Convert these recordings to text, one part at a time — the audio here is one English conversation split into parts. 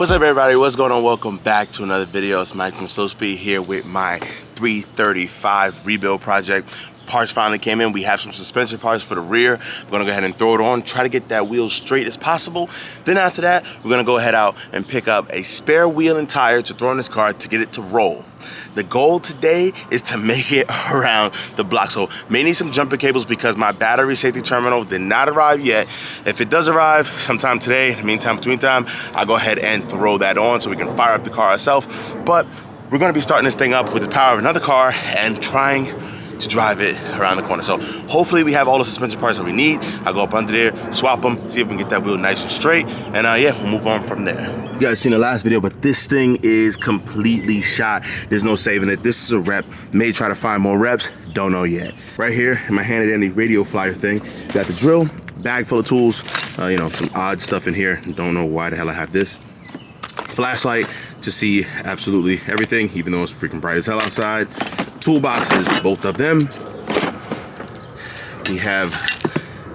What's up, everybody? What's going on? Welcome back to another video. It's Mike from Slow Speed here with my 335 rebuild project. Parts finally came in. We have some suspension parts for the rear. We're gonna go ahead and throw it on, try to get that wheel straight as possible. Then after that, we're gonna go ahead out and pick up a spare wheel and tire to throw in this car to get it to roll. The goal today is to make it around the block. So may need some jumper cables because my battery safety terminal did not arrive yet. If it does arrive sometime today, in the meantime, between time, I'll go ahead and throw that on so we can fire up the car ourselves. But we're gonna be starting this thing up with the power of another car and trying to drive it around the corner. So hopefully we have all the suspension parts that we need. I'll go up under there, swap them, see if we can get that wheel nice and straight, and yeah, we'll move on from there. You guys seen the last video, but this thing is completely shot. There's no saving it. This is a rep. May try to find more reps, don't know yet. Right here in my handy dandy radio flyer thing, got the drill, bag full of tools, you know, some odd stuff in here. Don't know why the hell I have this. Flashlight to see absolutely everything, even though it's freaking bright as hell outside. Toolboxes, both of them. We have,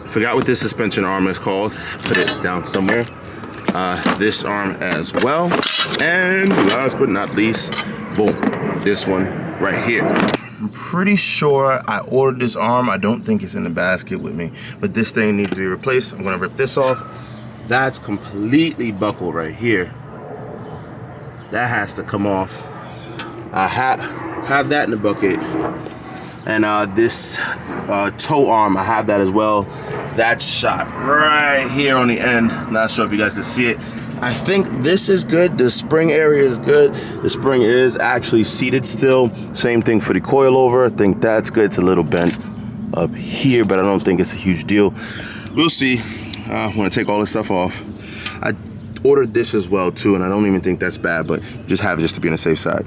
forgot what this suspension arm is called, put it down somewhere. This arm as well. And last but not least, boom, this one right here. I'm pretty sure I ordered this arm. I don't think it's in the basket with me, but this thing needs to be replaced. I'm gonna rip this off. That's completely buckled right here. That has to come off. I have that in the bucket. And this toe arm, I have that as well. That's shot right here on the end. Not sure if you guys can see it. I think this is good. The spring area is good. The spring is actually seated still. Same thing for the coilover. I think that's good. It's a little bent up here, but I don't think it's a huge deal. We'll see. I want to take all this stuff off. I ordered this as well too, and I don't even think that's bad, but just have it just to be on the safe side.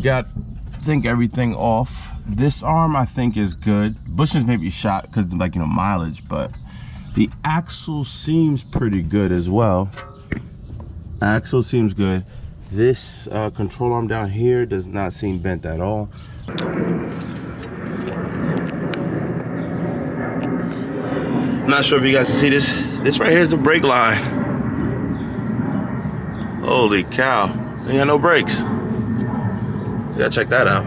Got, I think, everything off. This arm I think is good. Bushings may be shot because, like, you know, mileage, but the axle seems pretty good as well. Axle seems good. This control arm down here does not seem bent at all. Not sure if you guys can see this. This right here is the brake line. Holy cow, ain't got no brakes. You gotta check that out.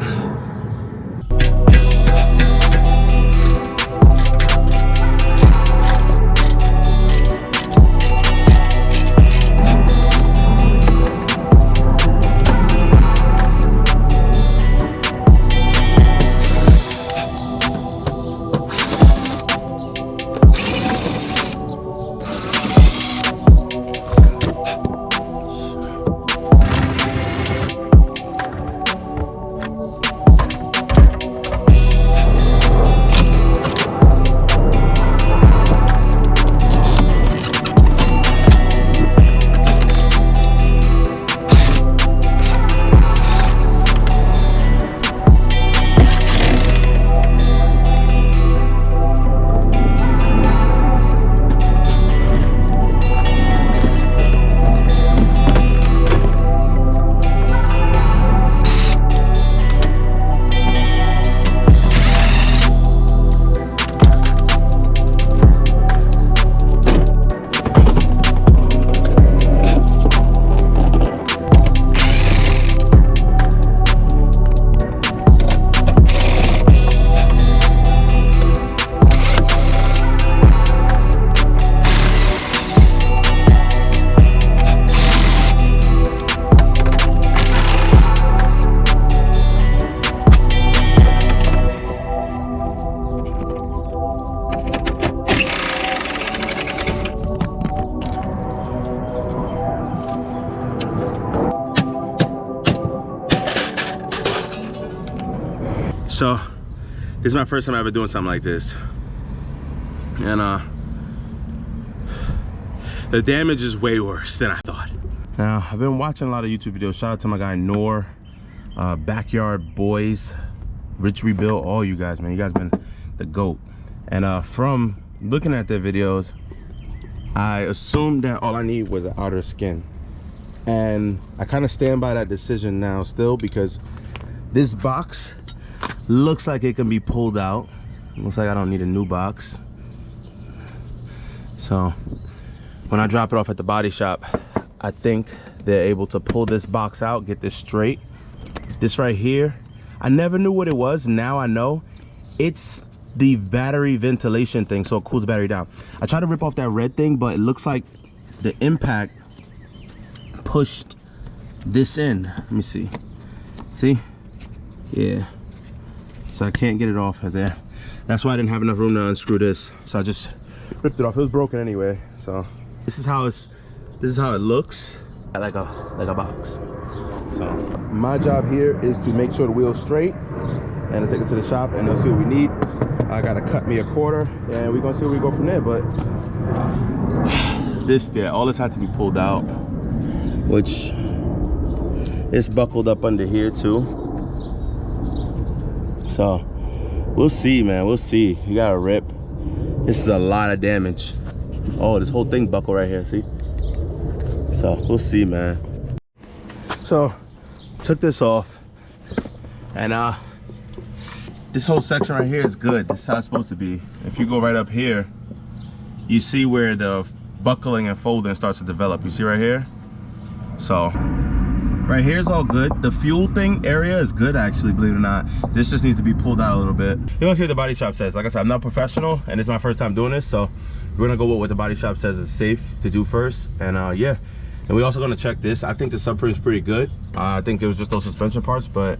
So this is my first time ever doing something like this, and the damage is way worse than I thought. Now, I've been watching a lot of YouTube videos. Shout out to my guy Noor, Backyard Boys, Rich Rebuild, all you guys, man. You guys been the GOAT. And from looking at their videos, I assumed that all I need was an outer skin. And I kind of stand by that decision now still, because this box looks like it can be pulled out. Looks like I don't need a new box. So when I drop it off at the body shop, I think they're able to pull this box out, get this straight. This right here, I never knew what it was. Now I know. It's the battery ventilation thing, so it cools the battery down. I tried to rip off that red thing, but it looks like the impact pushed this in. Let me see. See? Yeah. So I can't get it off of there. That's why I didn't have enough room to unscrew this. So I just ripped it off. It was broken anyway. So this is how it looks, like a box. So my job here is to make sure the wheel's straight, and to take it to the shop and they'll see what we need. I gotta cut me a quarter and we're gonna see where we go from there. But all this had to be pulled out, which it's buckled up under here too. So we'll see, man, we'll see. You gotta rip. This is a lot of damage. Oh, this whole thing buckled right here, see? So we'll see, man. So took this off, and this whole section right here is good. This is how it's supposed to be. If you go right up here, you see where the buckling and folding starts to develop. You see right here? So right here is all good. The fuel thing area is good, actually, believe it or not. This just needs to be pulled out a little bit. You want to see what the body shop says. Like I said, I'm not professional, and this is my first time doing this, so we're gonna go with what the body shop says is safe to do first. And yeah, and we're also gonna check this. I think the subframe is pretty good. I think there was just those suspension parts, but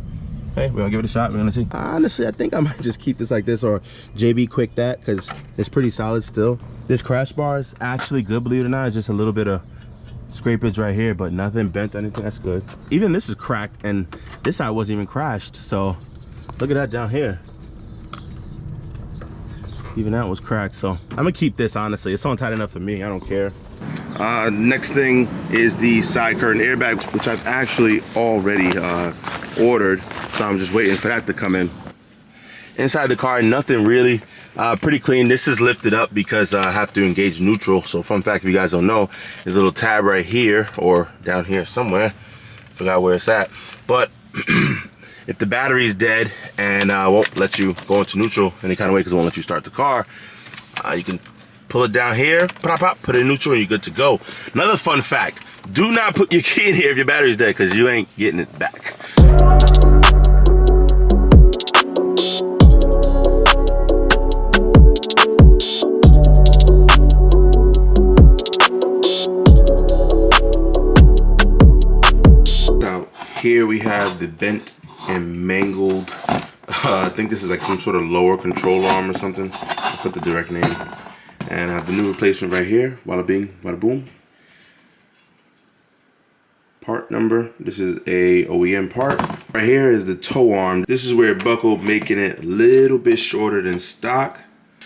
hey, we're gonna give it a shot. We're gonna see. Honestly, I think I might just keep this like this, or JB quick that, because it's pretty solid still. This crash bar is actually good, believe it or not. It's just a little bit of scrapage right here, but nothing bent or anything. That's good. Even this is cracked, and this side wasn't even crashed. So look at that down here. Even that was cracked. So I'm gonna keep this, honestly. It's on tight enough for me. I don't care. Next thing is the side curtain airbag, which I've actually already ordered. So I'm just waiting for that to come in. Inside the car, nothing really. Pretty clean. This is lifted up because I have to engage neutral. So fun fact, if you guys don't know, there's a little tab right here, or down here somewhere. Forgot where it's at. But if the battery is dead and won't let you go into neutral any kind of way because it won't let you start the car, you can pull it down here, pop, pop, put it in neutral, and you're good to go. Another fun fact, do not put your key in here if your battery's dead, because you ain't getting it back. Now, here we have the bent and mangled, I think this is like some sort of lower control arm or something. I'll put the direct name. And I have the new replacement right here. Wada bing, wada boom. Part number. This is a OEM part. Right here is the toe arm. This is where it buckled, making it a little bit shorter than stock.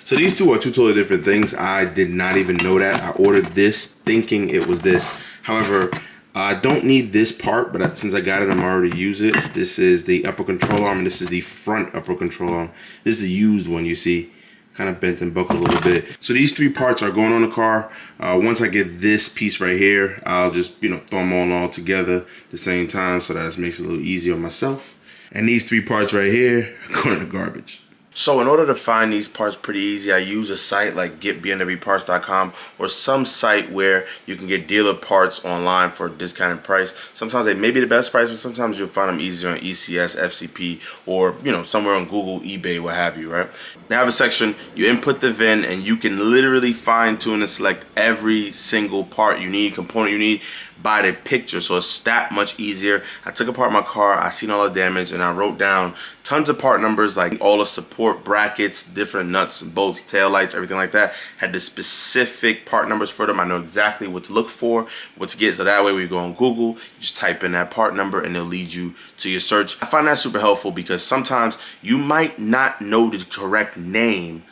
So these two are two totally different things. I did not even know that. I ordered this thinking it was this. However, I don't need this part, but since I got it, I'm already use it. This is the upper control arm, and this is the front upper control arm. This is the used one, you see. Kind of bent and buckled a little bit. So these three parts are going on the car. Once I get this piece right here, I'll just, throw them all together at the same time, so that makes it a little easier on myself. And these three parts right here are going in the garbage. So in order to find these parts pretty easy, I use a site like getbmwparts.com, or some site where you can get dealer parts online for a discounted price. Sometimes they may be the best price, but sometimes you'll find them easier on ECS, FCP, or somewhere on Google, eBay, what have you, right? They have a section, you input the VIN, and you can literally fine tune and select every single part you need, component you need, by the picture, so it's that much easier. I took apart my car, I seen all the damage, and I wrote down tons of part numbers, like all the support brackets, different nuts and bolts, tail lights, everything like that. Had the specific part numbers for them. I know exactly what to look for, what to get, so that way when you go on Google, you just type in that part number and it'll lead you to your search. I find that super helpful because sometimes you might not know the correct name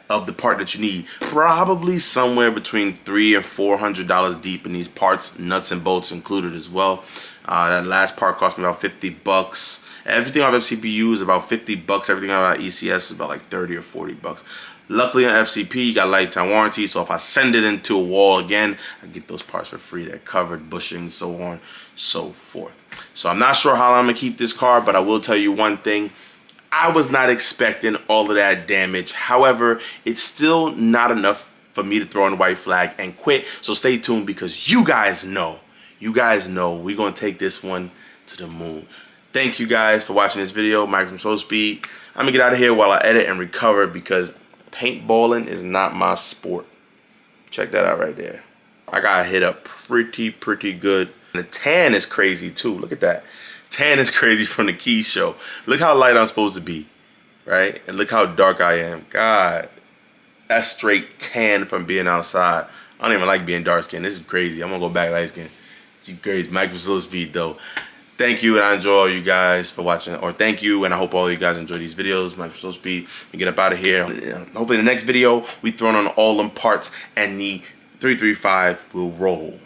of the part that you need. Probably somewhere between $300 and $400 deep in these parts, nuts and bolts included as well. That last part cost me about 50 bucks. Everything on FCPU is about 50 bucks. Everything on ECS is about like 30 or 40 bucks. Luckily on FCP, you got lifetime warranty, so if I send it into a wall again, I get those parts for free. They're covered, bushing, so on, so forth. So I'm not sure how long I'm gonna keep this car, but I will tell you one thing. I was not expecting all of that damage. However, it's still not enough for me to throw in the white flag and quit. So stay tuned because you guys know we're gonna take this one to the moon. Thank you guys for watching this video. Mike from Slow Speed. I'm gonna get out of here while I edit and recover because paintballing is not my sport. Check that out right there. I got hit up pretty good. And the tan is crazy too. Look at that. Tan is crazy from the key show. Look how light I'm supposed to be, right? And look how dark I am. God, that's straight tan from being outside. I don't even like being dark skinned. This is crazy. I'm gonna go back light skin. You crazy. Mike from Slow Speed though. Thank you, and I enjoy all you guys for watching. Or thank you, and I hope all you guys enjoy these videos. Mike from Slow Speed. We get up out of here. Hopefully the next video, we thrown on all them parts and the 335 will roll.